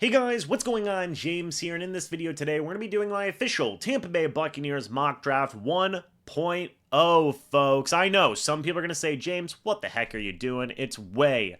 Hey guys, what's going on? James here, and in this video today, we're going to be doing my official Tampa Bay Buccaneers mock draft 1.0, folks. I know, some people are going to say, James, what the heck are you doing? It's way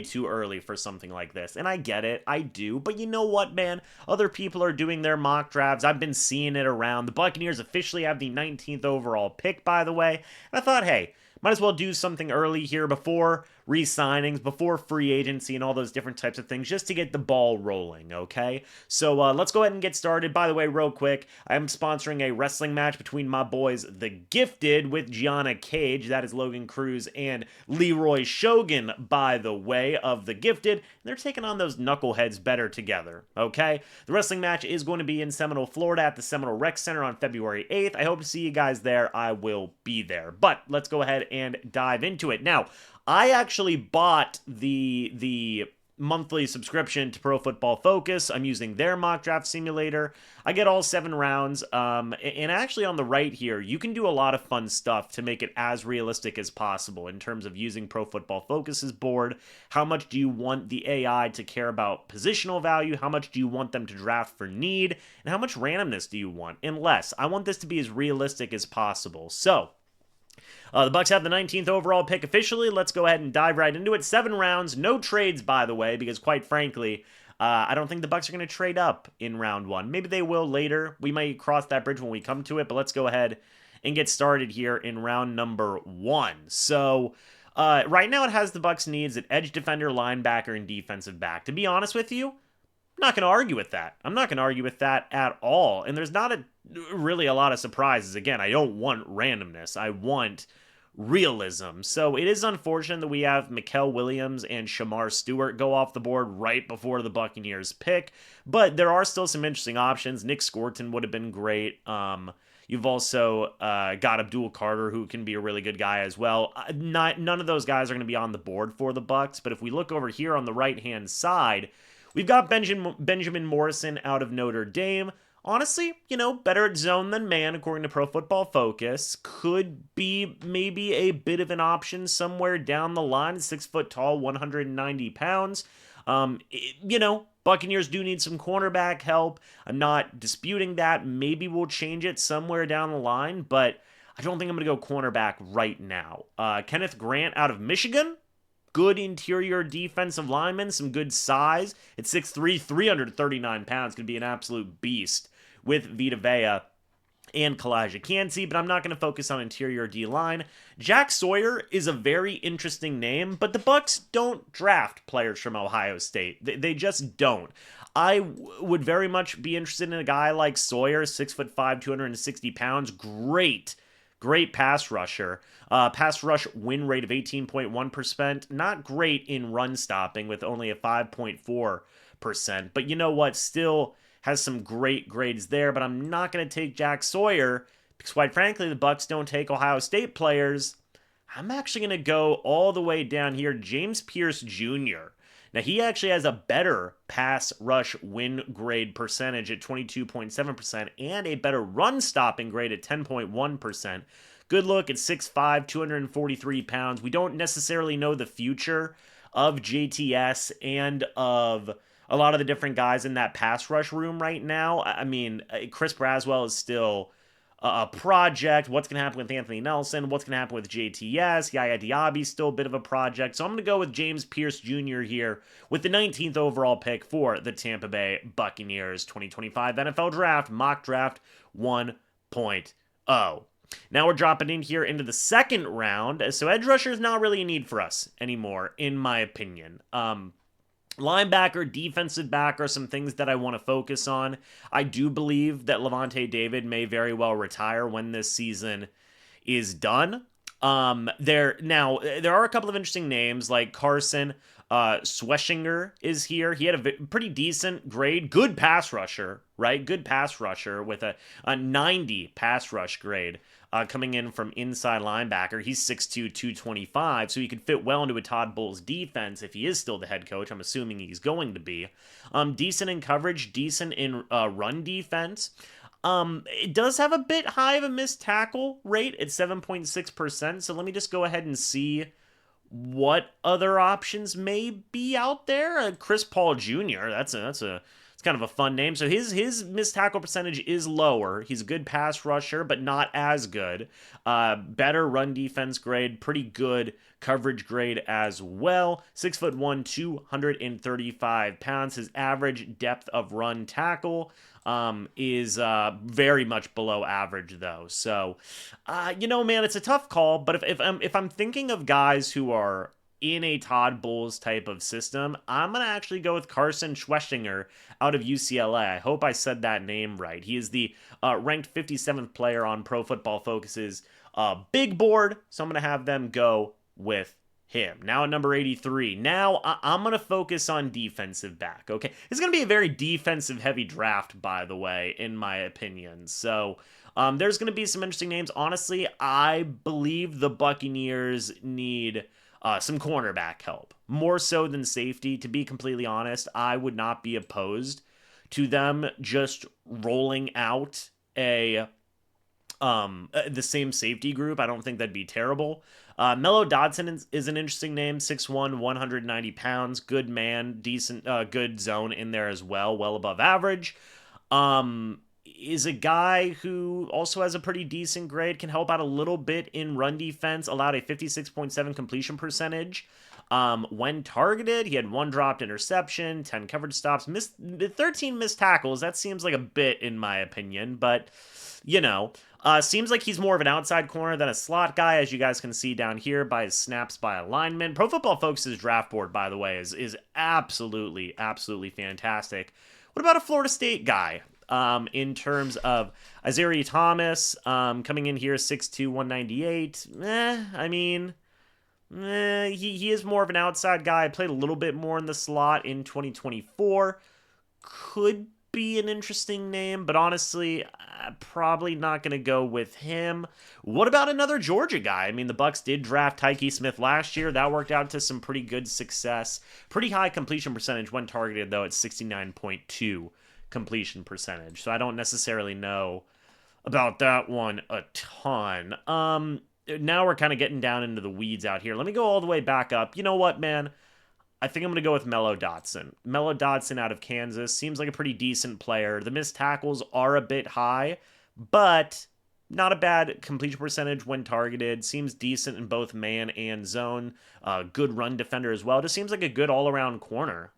too early for something like this, and I get it, I do, but you know what, man? Other people are doing their mock drafts. I've been seeing it around. The Buccaneers officially have the 19th overall pick, by the way, and I thought, hey, might as well do something early here before re-signings, before free agency and all those different types of things, just to get the ball rolling, okay? So let's go ahead and get started. By the way, real quick, I am sponsoring a wrestling match between my boys, The Gifted, with Gianna Cage. That is Logan Cruz and Leroy Shogun, by the way, of The Gifted. And they're taking on those knuckleheads better together, okay? The wrestling match is going to be in Seminole, Florida at the Seminole Rec Center on February 8th. I hope to see you guys there. I will be there. But let's go ahead and dive into it. Now, I actually bought the monthly subscription to Pro Football Focus. I'm using their mock draft simulator. I get all 7 rounds. And actually on the right here, you can do a lot of fun stuff to make it as realistic as possible in terms of using Pro Football Focus's board. How much do you want the AI to care about positional value? How much do you want them to draft for need? And how much randomness do you want? And less. I want this to be as realistic as possible. So, the Bucs have the 19th overall pick officially. Let's go ahead and dive right into it. 7 rounds, no trades, by the way, because quite frankly, I don't think the Bucs are going to trade up in round 1. Maybe they will later. We might cross that bridge when we come to it, but let's go ahead and get started here in round number 1. So, right now it has the Bucs needs at edge defender, linebacker, and defensive back. To be honest with you, I'm not going to argue with that. I'm not going to argue with that at all. And there's not really a lot of surprises. Again, I don't want randomness. I want realism. So it is unfortunate that we have Mikael Williams and Shamar Stewart go off the board right before the Buccaneers pick. But there are still some interesting options. Nick Scorton would have been great. You've also got Abdul Carter, who can be a really good guy as well. None of those guys are going to be on the board for the Bucs. But if we look over here on the right-hand side, we've got Benjamin Morrison out of Notre Dame. Honestly, better at zone than man, according to Pro Football Focus. Could be maybe a bit of an option somewhere down the line. 6 foot tall, 190 pounds. Buccaneers do need some cornerback help. I'm not disputing that. Maybe we'll change it somewhere down the line, but I don't think I'm going to go cornerback right now. Kenneth Grant out of Michigan. Good interior defensive lineman, some good size. At 6'3", 339 pounds, could be an absolute beast with Vita Vea and Kalijah Kancey, but I'm not going to focus on interior D-line. Jack Sawyer is a very interesting name, but the Bucs don't draft players from Ohio State. They just don't. I would very much be interested in a guy like Sawyer, 6'5", 260 pounds, great pass rusher. Pass rush win rate of 18.1%. Not great in run stopping with only a 5.4%. But you know what? Still has some great grades there. But I'm not going to take Jack Sawyer because, quite frankly, the Bucs don't take Ohio State players. I'm actually going to go all the way down here. James Pierce Jr. Now, he actually has a better pass rush win grade percentage at 22.7% and a better run stopping grade at 10.1%. Good look at 6'5", 243 pounds. We don't necessarily know the future of JTS and of a lot of the different guys in that pass rush room right now. I mean, Chris Braswell is still a project. What's going to happen with Anthony Nelson? What's going to happen with JTS? Yaya Diaby's still a bit of a project. So I'm going to go with James Pierce Jr. here with the 19th overall pick for the Tampa Bay Buccaneers 2025 NFL Draft, Mock Draft 1.0. Now we're dropping in here into the second round. So edge rusher is not really a need for us anymore, in my opinion. Linebacker, defensive back are some things that I want to focus on. I do believe that Levante David may very well retire when this season is done. There are a couple of interesting names like Carson Schweschinger is here. He had a pretty decent grade, good pass rusher, right? Good pass rusher with a 90 pass rush grade. Coming in from inside linebacker. He's 6'2", 225, so he could fit well into a Todd Bowles defense if he is still the head coach. I'm assuming he's going to be. Decent in coverage, decent in run defense. It does have a bit high of a missed tackle rate at 7.6%, so let me just go ahead and see what other options may be out there. Chris Paul Jr. It's kind of a fun name. So his missed tackle percentage is lower. He's a good pass rusher, but not as good. Better run defense grade, pretty good coverage grade as well. 6'1", 235 pounds. His average depth of run tackle is very much below average though. So, man, it's a tough call. But if I'm thinking of guys who are in a Todd Bowles type of system, I'm going to actually go with Carson Schwestinger out of UCLA. I hope I said that name right. He is the ranked 57th player on Pro Football Focus's big board, so I'm going to have them go with him. Now at number 83. Now I'm going to focus on defensive back, okay? It's going to be a very defensive-heavy draft, by the way, in my opinion. So there's going to be some interesting names. Honestly, I believe the Buccaneers need some cornerback help, more so than safety. To be completely honest, I would not be opposed to them just rolling out the same safety group. I don't think that'd be terrible. Mello Dodson is an interesting name. 6'1", 190 pounds, good man, decent, good zone in there as well, well above average. Is a guy who also has a pretty decent grade, can help out a little bit in run defense, allowed a 56.7 completion percentage. When targeted, he had 1 dropped interception, 10 coverage stops, 13 missed tackles. That seems like a bit in my opinion, but seems like he's more of an outside corner than a slot guy, as you guys can see down here by his snaps by alignment. Pro Football Focus's draft board, by the way, is absolutely fantastic. What about a Florida State guy? In terms of Isaiah Thomas, coming in here 6'2", 198. He is more of an outside guy. Played a little bit more in the slot in 2024. Could be an interesting name, but honestly, probably not going to go with him. What about another Georgia guy? I mean, the Bucs did draft Tyke Smith last year. That worked out to some pretty good success. Pretty high completion percentage when targeted, though, at 69.2 completion percentage. So I don't necessarily know about that one a ton. Now we're kind of getting down into the weeds out here. Let me go all the way back up. You know what, man? I think I'm going to go with Mello Dotson. Mello Dotson out of Kansas seems like a pretty decent player. The missed tackles are a bit high, but not a bad completion percentage when targeted. Seems decent in both man and zone. Good run defender as well. Just seems like a good all-around corner.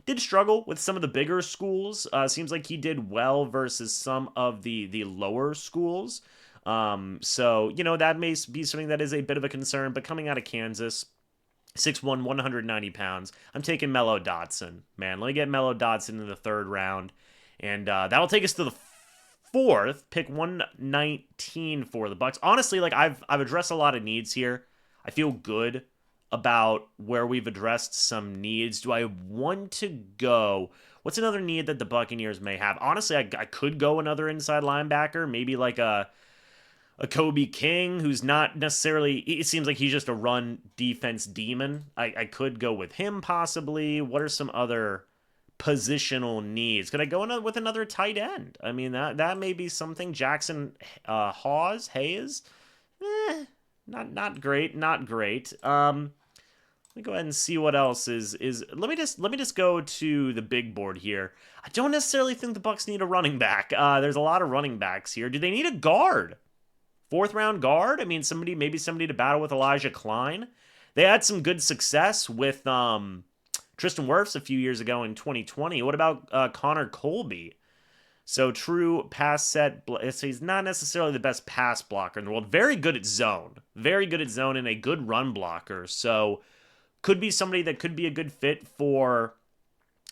Did struggle with some of the bigger schools. Seems like he did well versus some of the lower schools. So, that may be something that is a bit of a concern, but coming out of Kansas, 6'1", 190 pounds, I'm taking Mello Dotson, man. Let me get Mello Dotson in the 3rd round, and that'll take us to the 4th, pick 119 for the Bucs. Honestly, I've addressed a lot of needs here. I feel good about where we've addressed some needs. Do I want to go? What's another need that the Buccaneers may have? Honestly, I could go another inside linebacker, maybe like a Kobe King, who's not necessarily, it seems like he's just a run defense demon. I could go with him possibly. What are some other positional needs? Could I go with another tight end? I mean, that may be something. Jackson Hayes? Not great. Let me go ahead and see what else is. Let me just go to the big board here. I don't necessarily think the Bucs need a running back. There's a lot of running backs here. Do they need a guard? 4th round guard? I mean, maybe somebody to battle with Elijah Klein. They had some good success with Tristan Wirfs a few years ago in 2020. What about Connor Colby? So true pass set. So he's not necessarily the best pass blocker in the world. Very good at zone. And a good run blocker. So could be somebody that could be a good fit for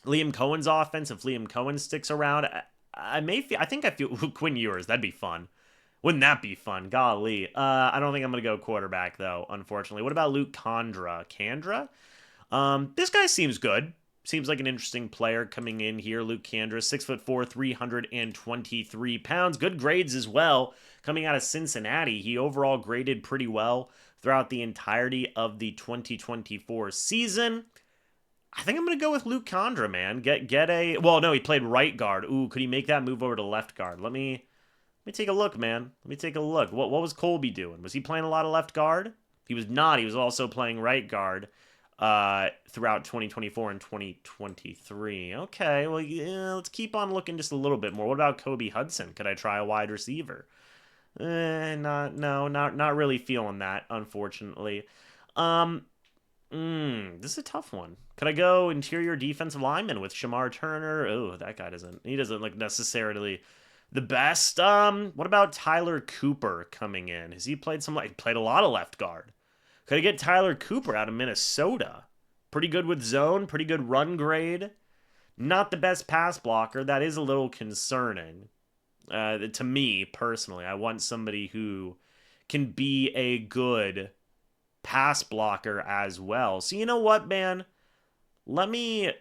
Liam Cohen's offense if Liam Cohen sticks around. I think I feel Quinn Ewers. That'd be fun. Wouldn't that be fun? Golly. I don't think I'm going to go quarterback, though, unfortunately. What about Luke Kandra? This guy seems good. Seems like an interesting player coming in here. Luke Kandra, 6'4", 323 pounds. Good grades as well. Coming out of Cincinnati, he overall graded pretty well throughout the entirety of the 2024 season. I think I'm going to go with Luke Kandra, man. He played right guard. Ooh, could he make that move over to left guard? Let me take a look, man. Let me take a look. What was Colby doing? Was he playing a lot of left guard? He was not. He was also playing right guard throughout 2024 and 2023. Okay, well, yeah, let's keep on looking just a little bit more. What about Kobe Hudson? Could I try a wide receiver? Not really feeling that, unfortunately. Um, this is a tough one. Could I go interior defensive lineman with Shamar Turner? Oh, that guy he doesn't look necessarily the best. What about Tyler Cooper coming in? Has he played played a lot of left guard? Could I get Tyler Cooper out of Minnesota? Pretty good with zone, pretty good run grade. Not the best pass blocker. That is a little concerning. To me, personally, I want somebody who can be a good pass blocker as well. So you know what, man? Let me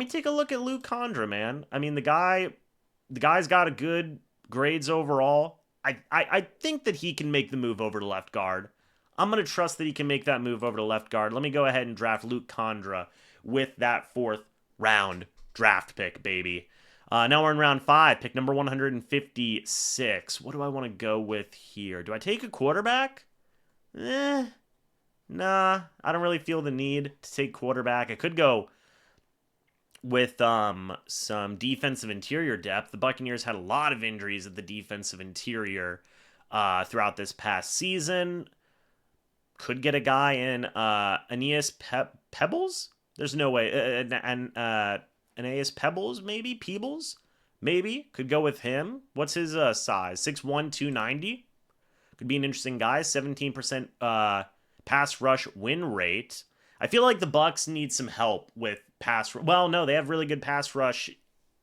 take a look at Luke Condra, man. I mean, the guy's got a good grades overall. I think that he can make the move over to left guard. I'm going to trust that he can make that move over to left guard. Let me go ahead and draft Luke Condra with that 4th round draft pick, baby. Now we're in round 5, pick number 156. What do I want to go with here? Do I take a quarterback? Nah, I don't really feel the need to take quarterback. I could go with some defensive interior depth. The Buccaneers had a lot of injuries at the defensive interior throughout this past season. Could get a guy in Aeneas Pebbles? There's no way. Aeneas Pebbles, maybe? Peebles? Maybe. Could go with him. What's his size? 6'1", 290? Could be an interesting guy. 17% pass rush win rate. I feel like the Bucs need some help with well, no, they have really good pass rush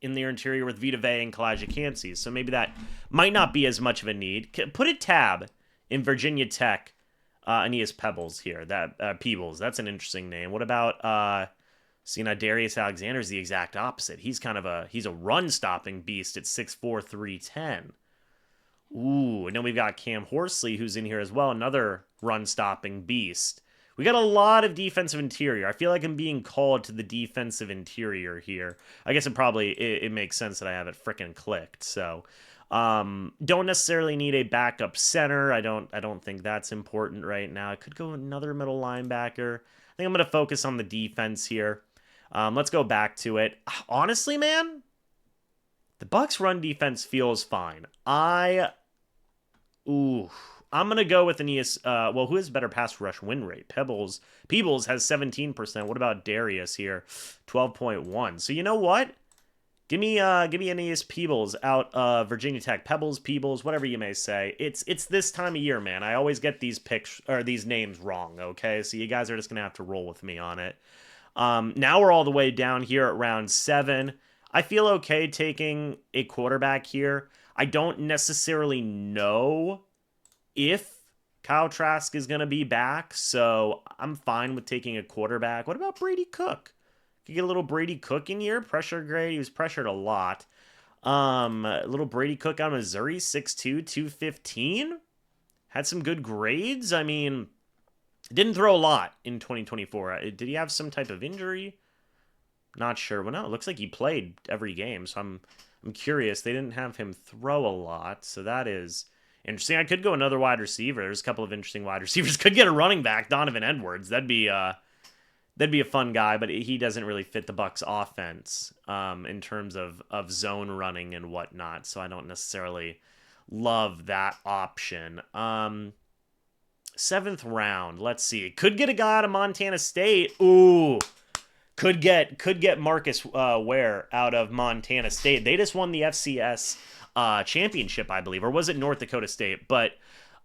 in their interior with Vita Vea and Kalijah Cansey, so maybe that might not be as much of a need. Put a tab in Virginia Tech Aeneas Pebbles here. Peebles. That's an interesting name. What about Darius Alexander's the exact opposite. He's a run-stopping beast at 6'4", 310. Ooh, and then we've got Cam Horsley, who's in here as well, another run-stopping beast. We got a lot of defensive interior. I feel like I'm being called to the defensive interior here. I guess it makes sense that I have it frickin' clicked. So, don't necessarily need a backup center. I don't think that's important right now. I could go another middle linebacker. I think I'm going to focus on the defense here. Let's go back to it. Honestly, man, the Bucs run defense feels fine. I'm going to go with Aeneas. Who has better pass rush win rate? Peebles has 17%. What about Darius here? 12.1. So you know what? Give me Aeneas Peebles out of Virginia Tech. Peebles, whatever you may say. It's this time of year, man. I always get these these names wrong, okay? So you guys are just going to have to roll with me on it. Now we're all the way down here at round 7. I feel okay taking a quarterback here. I don't necessarily know if Kyle Trask is going to be back, so I'm fine with taking a quarterback. What about Brady Cook? Could get a little Brady Cook in here. Pressure grade. He was pressured a lot. A little Brady Cook out of Missouri, 6'2", 215. Had some good grades. I mean, didn't throw a lot in 2024. Did he have some type of injury? Not sure. Well, no, it looks like he played every game, so I'm curious. They didn't have him throw a lot, so that is interesting. I could go another wide receiver. There's a couple of interesting wide receivers. Could get a running back, Donovan Edwards. That'd be a fun guy, but he doesn't really fit the Bucs offense in terms of zone running and whatnot, so I don't necessarily love that option. 7th round, let's see. Could get a guy out of Montana State. Ooh, could get Marcus Ware out of Montana State. They just won the FCS championship, I believe, or was it North Dakota State? But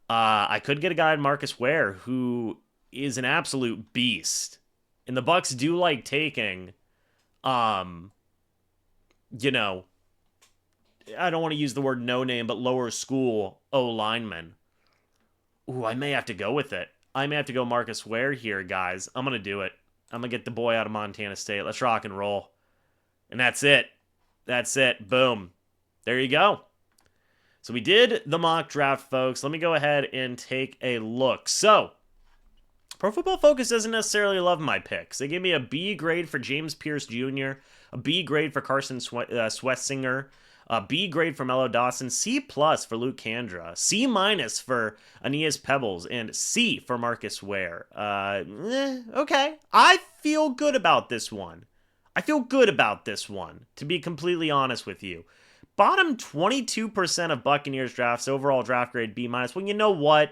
I could get a guy in Marcus Ware who is an absolute beast. And the Bucs do like taking, I don't want to use the word no name, but lower school O-lineman. Ooh, I may have to go with it. I may have to go Marcus Ware here, guys. I'm going to do it. I'm going to get the boy out of Montana State. Let's rock and roll. And that's it. That's it. Boom. There you go. So we did the mock draft, folks. Let me go ahead and take a look. So, Pro Football Focus doesn't necessarily love my picks. They gave me a B grade for James Pierce Jr., a B grade for Carson Swessinger, B grade for Melo Dawson, C plus for Luke Kandra, C minus for Aeneas Pebbles, and C for Marcus Ware. Okay. I feel good about this one. To be completely honest with you. Bottom 22% of Buccaneers drafts, overall draft grade B minus. Well, you know what?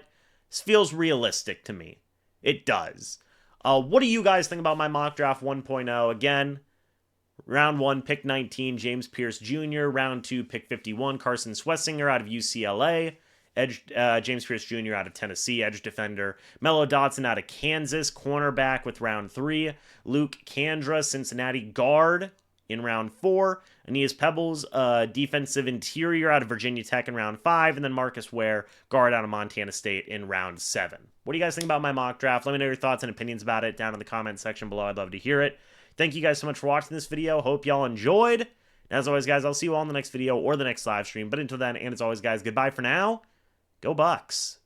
This feels realistic to me. It does. What do you guys think about my mock draft 1.0? Again, round 1, pick 19, James Pierce Jr. Round 2, pick 51, Carson Swessinger out of UCLA. James Pierce Jr. out of Tennessee, edge defender. Melo Dawson out of Kansas, cornerback with round 3. Luke Kandra, Cincinnati, guard in round 4. Aeneas Pebbles, defensive interior out of Virginia Tech in round 5. And then Marcus Ware, guard out of Montana State in round 7. What do you guys think about my mock draft? Let me know your thoughts and opinions about it down in the comment section below. I'd love to hear it. Thank you guys so much for watching this video. Hope y'all enjoyed. As always, guys, I'll see you all in the next video or the next live stream. But until then, and as always, guys, goodbye for now. Go Bucs.